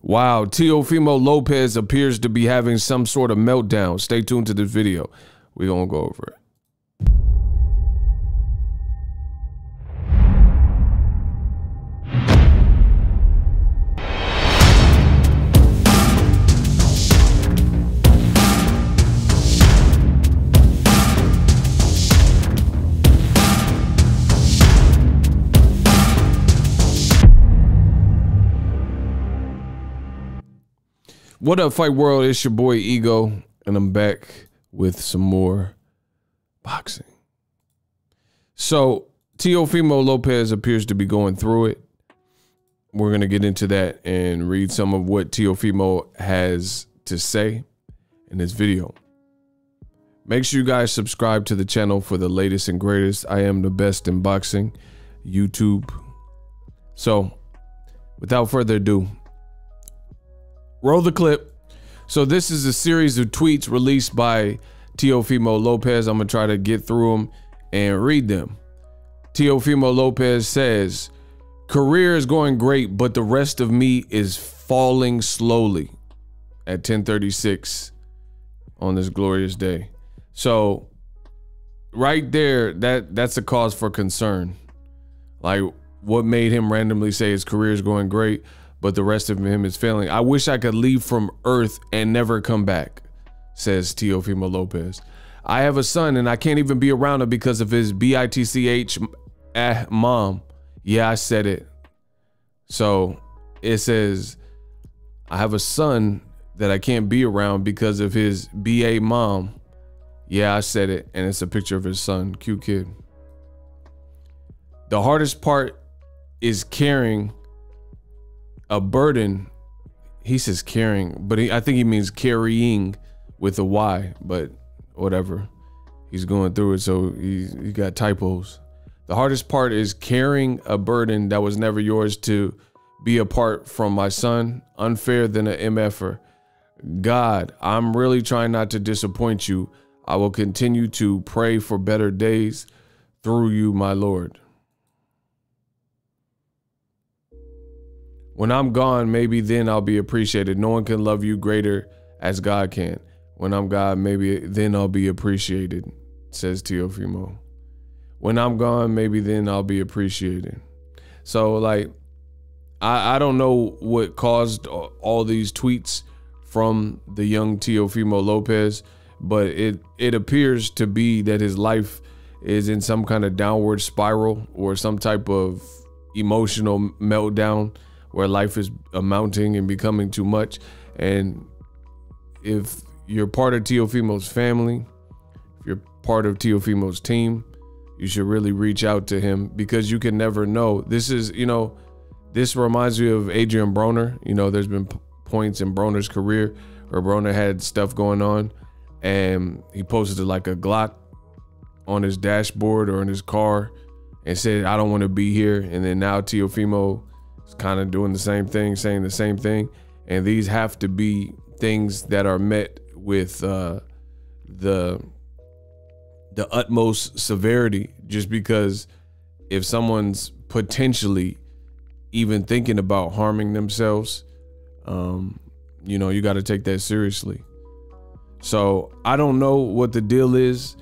Wow, Teofimo Lopez appears to be having some sort of meltdown. Stay tuned to this video. We're going to go over it. What up, Fight World? It's your boy Ego, and I'm back with some more boxing. So, Teofimo Lopez appears to be going through it. We're going to get into that and read some of what Teofimo has to say in this video. Make sure you guys subscribe to the channel for the latest and greatest. I am the best in boxing, YouTube. So, without further ado, roll the clip. So this is a series of tweets released by Teofimo Lopez. I'm going to try to get through them and read them. Teofimo Lopez says, career is going great, but the rest of me is falling slowly at 10:36 on this glorious day. So right there, that's a cause for concern. Like, what made him randomly say his career is going great, but the rest of him is failing? I wish I could leave from Earth and never come back, says Teofimo Lopez. I have a son and I can't even be around him because of his bitch mom. Yeah, I said it. So it says, I have a son that I can't be around because of his BA mom. Yeah, I said it. And it's a picture of his son. Cute kid. The hardest part is carrying a burden. He says carrying, but I think he means carrying with a Y, but whatever. He's going through it, so he got typos. The hardest part is carrying a burden that was never yours to be apart from my son. Unfair than an MFer. God, I'm really trying not to disappoint you. I will continue to pray for better days through you, my Lord. When I'm gone, maybe then I'll be appreciated. No one can love you greater as God can. When I'm gone, maybe then I'll be appreciated, says Teofimo. When I'm gone, maybe then I'll be appreciated. So, like, I don't know what caused all these tweets from the young Teofimo Lopez, but it appears to be that his life is in some kind of downward spiral or some type of emotional meltdown, where life is amounting and becoming too much. And if you're part of Teofimo's family, if you're part of Teofimo's team, you should really reach out to him, because you can never know. This is, you know, this reminds me of Adrian Broner. You know, there's been points in Broner's career where Broner had stuff going on and he posted like a Glock on his dashboard or in his car and said, I don't want to be here. And then now Teofimo kind of doing the same thing, saying the same thing. And these have to be things that are met with the utmost severity, just because if someone's potentially even thinking about harming themselves, you know, you got to take that seriously. So I don't know what the deal is.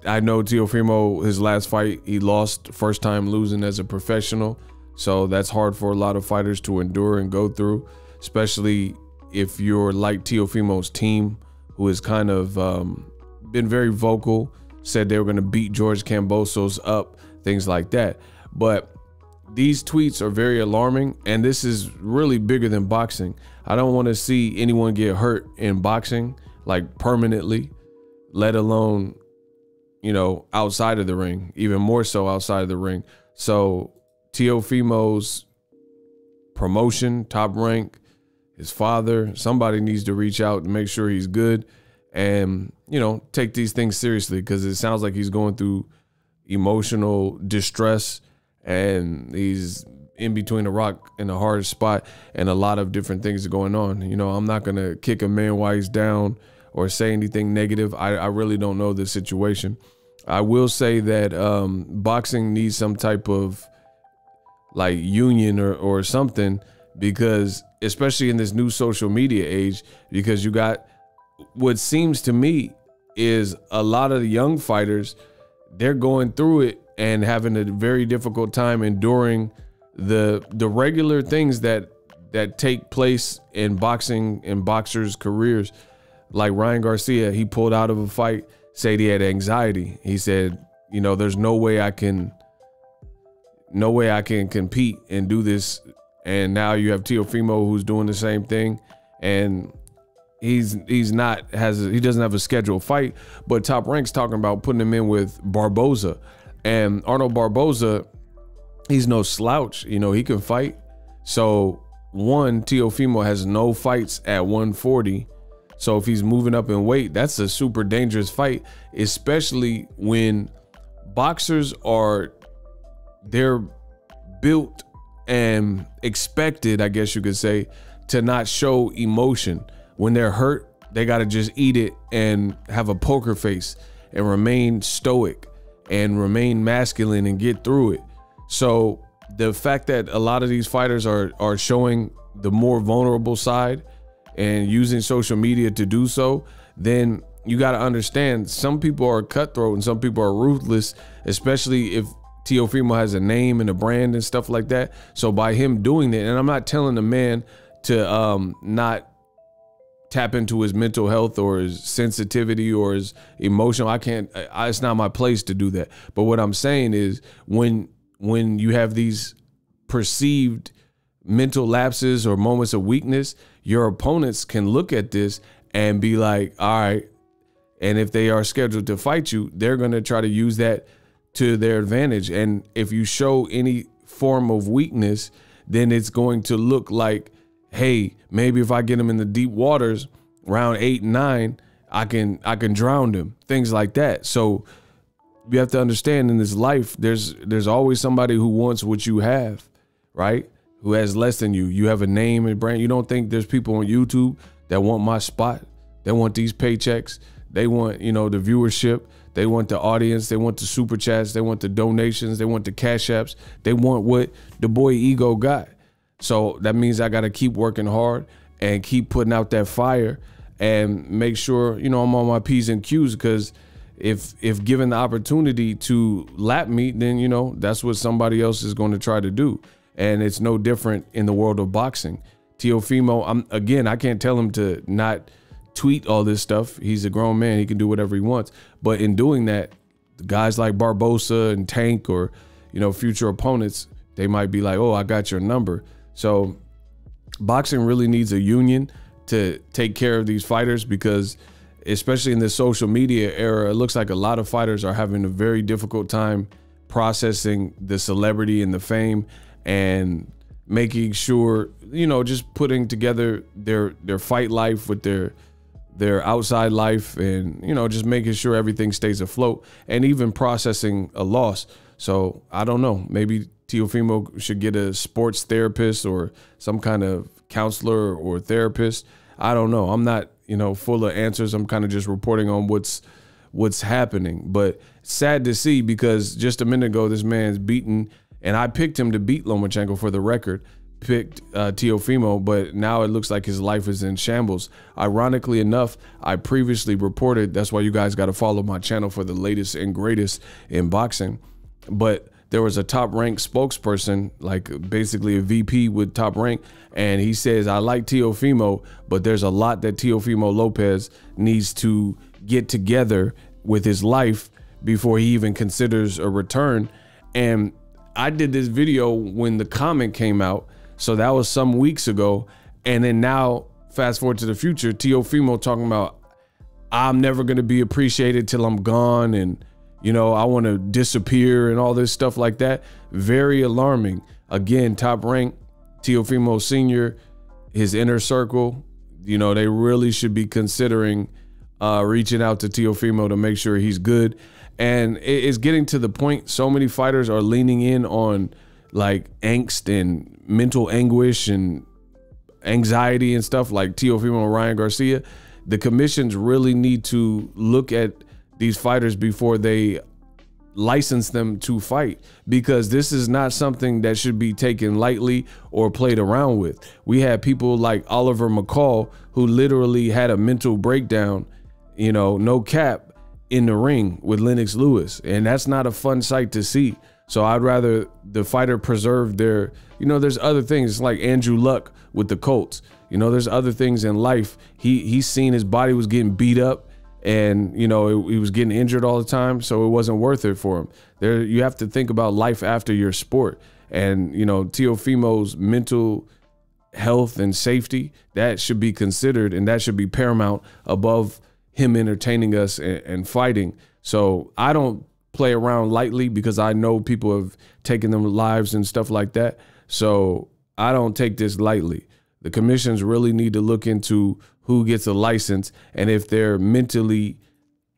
I know Teofimo, his last fight, he lost, first time losing as a professional. So that's hard for a lot of fighters to endure and go through, especially if you're like Teofimo's team, who has kind of been very vocal, said they were going to beat George Kambosos up, things like that. But these tweets are very alarming, and this is really bigger than boxing. I don't want to see anyone get hurt in boxing, like permanently, let alone, you know, outside of the ring, even more so outside of the ring. So Teofimo's promotion, top rank, his father, somebody needs to reach out and make sure he's good and, you know, take these things seriously, because it sounds like he's going through emotional distress and he's in between a rock and a hard spot, and a lot of different things are going on. You know, I'm not going to kick a man while he's down or say anything negative. I really don't know the situation. I will say that boxing needs some type of like union or something, because especially in this new social media age, because you got what seems to me is a lot of the young fighters, they're going through it and having a very difficult time enduring the regular things that take place in boxing and boxers' careers. Like Ryan Garcia, he pulled out of a fight, said he had anxiety. He said, you know, there's no way I can compete and do this. And now you have Teofimo who's doing the same thing, and he doesn't have a scheduled fight. But Top Rank's talking about putting him in with Barboza, and Arnold Barboza, he's no slouch. You know, he can fight. So one, Teofimo has no fights at 140. So if he's moving up in weight, that's a super dangerous fight, especially when boxers they're built and expected, I guess you could say, to not show emotion. When they're hurt, they got to just eat it and have a poker face and remain stoic and remain masculine and get through it. So the fact that a lot of these fighters are showing the more vulnerable side and using social media to do so, then you got to understand some people are cutthroat and some people are ruthless, especially if Teofimo has a name and a brand and stuff like that. So by him doing that, and I'm not telling the man to not tap into his mental health or his sensitivity or his emotional. It's not my place to do that. But what I'm saying is when you have these perceived mental lapses or moments of weakness, your opponents can look at this and be like, all right. And if they are scheduled to fight you, they're going to try to use that to their advantage. And if you show any form of weakness, then it's going to look like, hey, maybe if I get him in the deep waters, round 8 and 9, I can drown him, things like that. So you have to understand in this life, there's always somebody who wants what you have, right? Who has less than you. You have a name and brand. You don't think there's people on YouTube that want my spot? They want these paychecks. They want, you know, the viewership. They want the audience. They want the super chats. They want the donations. They want the cash apps. They want what the boy Ego got. So that means I got to keep working hard and keep putting out that fire and make sure, you know, I'm on my P's and Q's, because if given the opportunity to lap me, then, you know, that's what somebody else is going to try to do. And it's no different in the world of boxing. Teofimo, I can't tell him to not tweet all this stuff. He's a grown man. He can do whatever he wants. But in doing that, guys like Barboza and Tank, or, you know, future opponents, they might be like, oh, I got your number. So boxing really needs a union to take care of these fighters, because especially in this social media era, it looks like a lot of fighters are having a very difficult time processing the celebrity and the fame, and making sure, you know, just putting together their fight life with their outside life, and, you know, just making sure everything stays afloat, and even processing a loss. So I don't know, maybe Teofimo should get a sports therapist or some kind of counselor or therapist. I don't know. I'm not, you know, full of answers. I'm kind of just reporting on what's happening. But sad to see, because just a minute ago, this man's beaten, and I picked him to beat Lomachenko, for the record, picked Teofimo, but now it looks like his life is in shambles. Ironically enough, I previously reported, that's why you guys got to follow my channel for the latest and greatest in boxing. But there was a Top Rank spokesperson, like basically a VP with Top Rank, and he says, I like Teofimo, but there's a lot that Teofimo Lopez needs to get together with his life before he even considers a return. And I did this video when the comment came out, so that was some weeks ago. And then now, fast forward to the future, Teofimo talking about, I'm never going to be appreciated till I'm gone, and, you know, I want to disappear and all this stuff like that. Very alarming. Again, Top Rank, Teofimo Sr., his inner circle, you know, they really should be considering reaching out to Teofimo to make sure he's good. And it's getting to the point, so many fighters are leaning in on like angst and mental anguish and anxiety and stuff, like Teofimo and Ryan Garcia. The commissions really need to look at these fighters before they license them to fight, because this is not something that should be taken lightly or played around with. We had people like Oliver McCall who literally had a mental breakdown, you know, no cap, in the ring with Lennox Lewis, and that's not a fun sight to see. So I'd rather the fighter preserve their, you know, there's other things like Andrew Luck with the Colts. You know, there's other things in life. He's seen his body was getting beat up, and, you know, he was getting injured all the time, so it wasn't worth it for him. You have to think about life after your sport. And, you know, Teofimo's mental health and safety, that should be considered, and that should be paramount above him entertaining us and fighting. So I don't play around lightly, because I know people have taken them lives and stuff like that. So I don't take this lightly. The commissions really need to look into who gets a license, and if they're mentally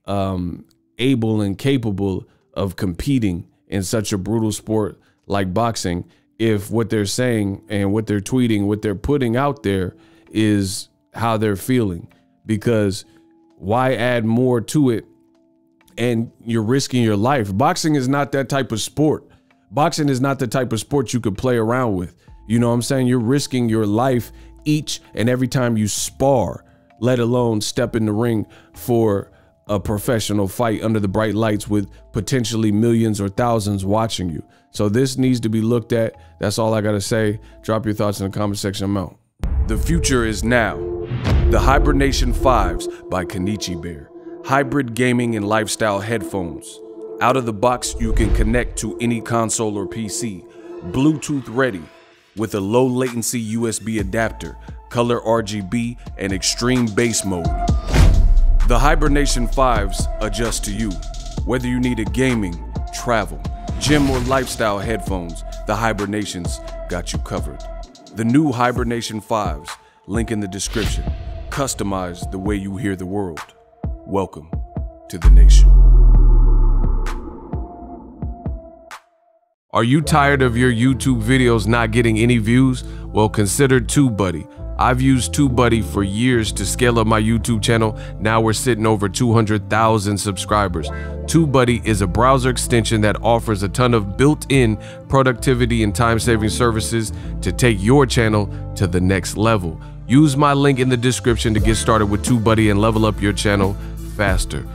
able and capable of competing in such a brutal sport like boxing, if what they're saying and what they're tweeting, what they're putting out there is how they're feeling. Because why add more to it and you're risking your life? Boxing is not that type of sport. Boxing is not the type of sport you could play around with. You know what I'm saying? You're risking your life each and every time you spar, let alone step in the ring for a professional fight under the bright lights with potentially millions or thousands watching you. So this needs to be looked at. That's all I gotta say. Drop your thoughts in the comment section. I'm out. The future is now. The Hibernation 5s by Kenichi Bear. Hybrid gaming and lifestyle headphones. Out of the box, you can connect to any console or PC. Bluetooth ready with a low latency USB adapter, color RGB, and extreme bass mode. The Hibernation 5s adjust to you. Whether you need a gaming, travel, gym, or lifestyle headphones, the Hibernations got you covered. The new Hibernation 5s, link in the description. Customize the way you hear the world. Welcome to the nation. Are you tired of your YouTube videos not getting any views? Well, consider TubeBuddy. I've used TubeBuddy for years to scale up my YouTube channel. Now we're sitting over 200,000 subscribers. TubeBuddy is a browser extension that offers a ton of built-in productivity and time-saving services to take your channel to the next level. Use my link in the description to get started with TubeBuddy and level up your channel faster.